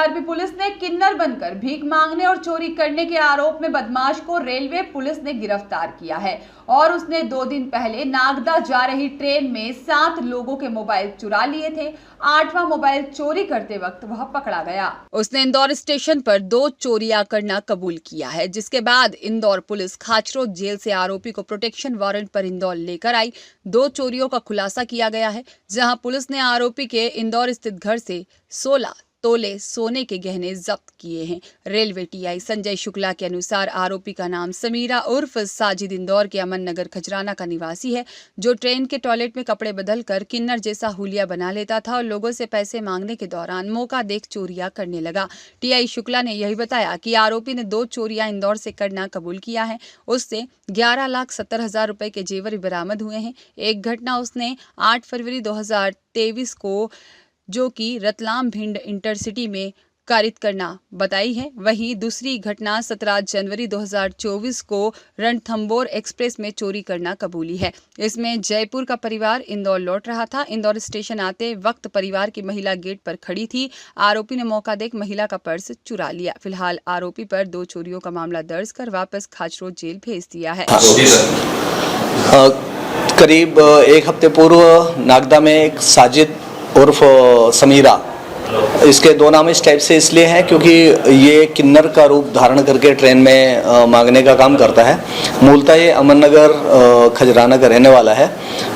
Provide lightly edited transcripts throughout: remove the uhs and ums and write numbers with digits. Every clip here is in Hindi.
जीआरपी पुलिस ने किन्नर बनकर भीख मांगने और चोरी करने के आरोप में बदमाश को रेलवे पुलिस ने गिरफ्तार किया है और उसने 2 दिन पहले नागदा जा रही ट्रेन में 7 लोगों के मोबाइल चुरा लिए थे। 8वां मोबाइल चोरी करते वक्त वह पकड़ा गया। उसने इंदौर स्टेशन पर 2 चोरियां करना कबूल किया है, जिसके बाद इंदौर पुलिस खाचरोद जेल से आरोपी को प्रोटेक्शन वारंट पर इंदौर लेकर आई। 2 चोरियों का खुलासा किया गया है, जहां पुलिस ने आरोपी के इंदौर स्थित घर से 16 तोले सोने के गहने जब्त किए हैं। रेलवे टीआई संजय शुक्ला के अनुसार आरोपी का नाम समीरा उर्फ साजिद इंदौर के अमन नगर खजराना का निवासी है, जो ट्रेन के टॉयलेट में कपड़े बदलकर किन्नर जैसा हुलिया बना लेता था और लोगों से पैसे मांगने के दौरान मौका देख चोरियां करने लगा। टीआई शुक्ला ने यही बताया कि आरोपी ने 2 चोरियां इंदौर से करना कबूल किया है। उससे 11,70,000 रुपए के जेवर बरामद हुए हैं। एक घटना उसने 8 फरवरी 2023 को, जो कि रतलाम भिंड इंटरसिटी में कारित करना बताई है। वहीं दूसरी घटना 17 जनवरी 2024 को रणथंबोर एक्सप्रेस में चोरी करना कबूली है। इसमें जयपुर का परिवार इंदौर लौट रहा था। इंदौर स्टेशन आते वक्त परिवार की महिला गेट पर खड़ी थी। आरोपी ने मौका देख महिला का पर्स चुरा लिया। फिलहाल आरोपी पर 2 चोरियों का मामला दर्ज कर वापस खाचरोद जेल भेज दिया है। करीब 1 हफ्ते पूर्व नागदा में एक साजिद उर्फ समीरा, इसके 2 नाम इस टाइप से इसलिए हैं क्योंकि ये किन्नर का रूप धारण करके ट्रेन में मांगने का काम करता है। मूलतः ये अमन नगर खजराना का रहने वाला है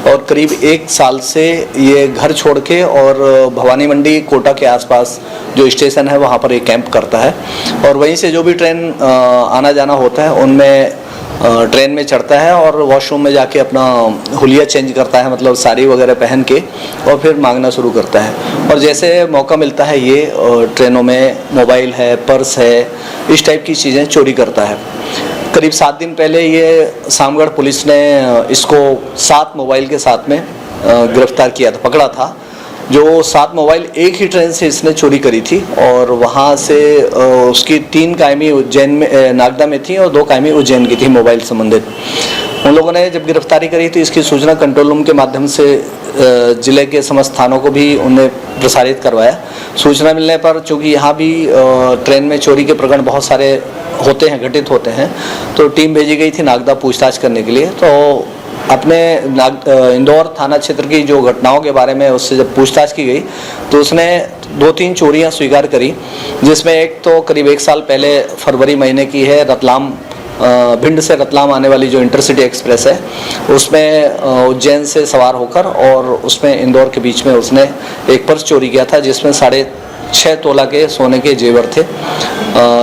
और करीब 1 साल से ये घर छोड़ के और भवानी मंडी कोटा के आसपास जो स्टेशन है वहाँ पर ये कैंप करता है और वहीं से जो भी ट्रेन आना जाना होता है उनमें ट्रेन में चढ़ता है और वॉशरूम में जाके अपना हुलिया चेंज करता है, मतलब साड़ी वगैरह पहन के, और फिर मांगना शुरू करता है। और जैसे मौका मिलता है ये ट्रेनों में मोबाइल है, पर्स है, इस टाइप की चीज़ें चोरी करता है। करीब 7 दिन पहले ये सामगढ़ पुलिस ने इसको 7 मोबाइल के साथ में गिरफ्तार किया था, पकड़ा था। जो 7 मोबाइल एक ही ट्रेन से इसने चोरी करी थी और वहाँ से उसकी 3 कायमी उज्जैन में नागदा में थी और 2 कायमी उज्जैन की थी मोबाइल संबंधित। उन लोगों ने जब गिरफ्तारी करी तो इसकी सूचना कंट्रोल रूम के माध्यम से जिले के समस्त थानों को भी उन्हें प्रसारित करवाया। सूचना मिलने पर, चूँकि यहाँ भी ट्रेन में चोरी के प्रकरण बहुत सारे होते हैं, घटित होते हैं, तो टीम भेजी गई थी नागदा पूछताछ करने के लिए। तो अपने इंदौर थाना क्षेत्र की जो घटनाओं के बारे में उससे जब पूछताछ की गई तो उसने 2-3 चोरियां स्वीकार करी, जिसमें एक तो करीब 1 साल पहले फरवरी महीने की है। रतलाम भिंड से रतलाम आने वाली जो इंटरसिटी एक्सप्रेस है उसमें उज्जैन से सवार होकर और उसमें इंदौर के बीच में उसने एक पर्स चोरी किया था, जिसमें 6.5 तोला के सोने के जेवर थे।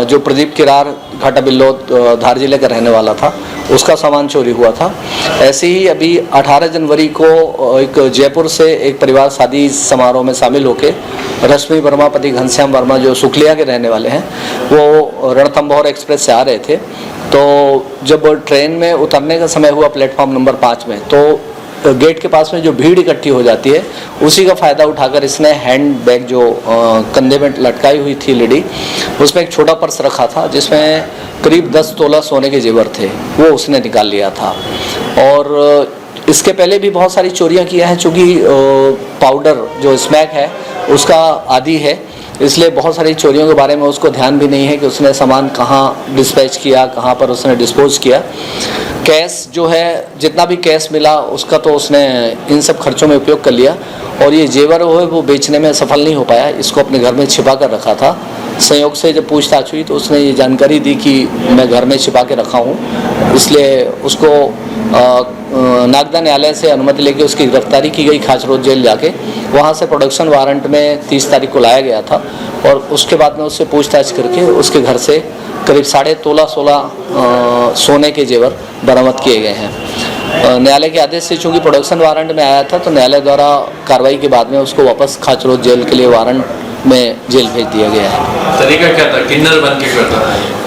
जो प्रदीप किरार घाटा बिल्लोद धार जिले का रहने वाला था, उसका सामान चोरी हुआ था। ऐसे ही अभी 18 जनवरी को एक जयपुर से एक परिवार शादी समारोह में शामिल होकर रश्मि वर्मा पति घनश्याम वर्मा, जो सुखलिया के रहने वाले हैं, वो रणथंबोर एक्सप्रेस से आ रहे थे। तो जब ट्रेन में उतरने का समय हुआ प्लेटफॉर्म नंबर 5 में, तो गेट के पास में जो भीड़ इकट्ठी हो जाती है उसी का फ़ायदा उठाकर इसने हैंड बैग जो कंधे में लटकाई हुई थी लेडी, उसमें एक छोटा पर्स रखा था जिसमें करीब 10 तोला सोने के जेवर थे, वो उसने निकाल लिया था। और इसके पहले भी बहुत सारी चोरियां किया है, चूँकि पाउडर जो स्मैक है उसका आदी है, इसलिए बहुत सारी चोरियों के बारे में उसको ध्यान भी नहीं है कि उसने सामान कहाँ डिस्पैच किया, कहाँ पर उसने डिस्पोज किया। कैश जो है, जितना भी कैश मिला उसका तो उसने इन सब खर्चों में उपयोग कर लिया और ये जेवर वो बेचने में सफल नहीं हो पाया। इसको अपने घर में छिपा कर रखा था। संयोग से जब पूछताछ हुई तो उसने ये जानकारी दी कि मैं घर में छिपा के रखा हूँ, इसलिए उसको नागदा न्यायालय से अनुमति लेके उसकी गिरफ्तारी की गई खाचरोद जेल जाके। वहाँ से प्रोडक्शन वारंट में 30 तारीख को लाया गया था और उसके बाद में उससे पूछताछ करके उसके घर से करीब 16.5 तोला सोने के जेवर बरामद किए गए हैं। न्यायालय के आदेश से चूँकि प्रोडक्शन वारंट में आया था तो न्यायालय द्वारा कार्रवाई के बाद में उसको वापस खाचरोद जेल के लिए वारंट में जेल भेज दिया गया है। तरीका क्या था? किन्नर बन के करता था?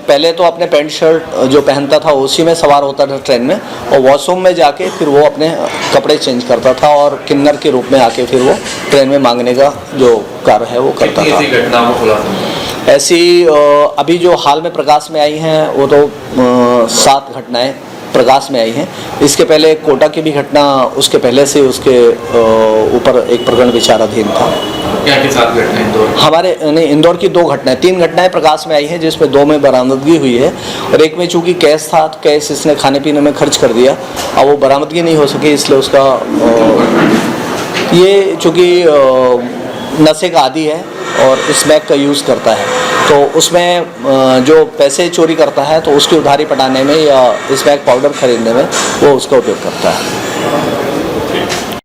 पहले तो अपने पैंट शर्ट जो पहनता था उसी में सवार होता था ट्रेन में और वॉशरूम में जाके फिर वो अपने कपड़े चेंज करता था और किन्नर के रूप में आके फिर वो ट्रेन में मांगने का जो कार्य है वो करता था। ऐसी घटनाओं को खुलासा ऐसी अभी जो हाल में प्रकाश में आई हैं वो तो 7 घटनाएं प्रकाश में आई हैं। इसके पहले कोटा की भी घटना, उसके पहले से उसके ऊपर एक प्रकरण विचाराधीन था। क्या के साथ घटना इंदौर? हमारे नहीं, इंदौर की 2 घटनाएं, 3 घटनाएं प्रकाश में आई हैं, जिसमें 2 में बरामदगी हुई है और एक में चूंकि कैश था, तो कैश इसने खाने पीने में खर्च कर दिया, अब वो बरामदगी नहीं हो सकी, इसलिए उसका ये चूंकि नशे का आदी है और स्मैक का यूज़ करता है, तो उसमें जो पैसे चोरी करता है तो उसकी उधारी पटाने में या स्मैक पाउडर खरीदने में वो उसका उपयोग करता है।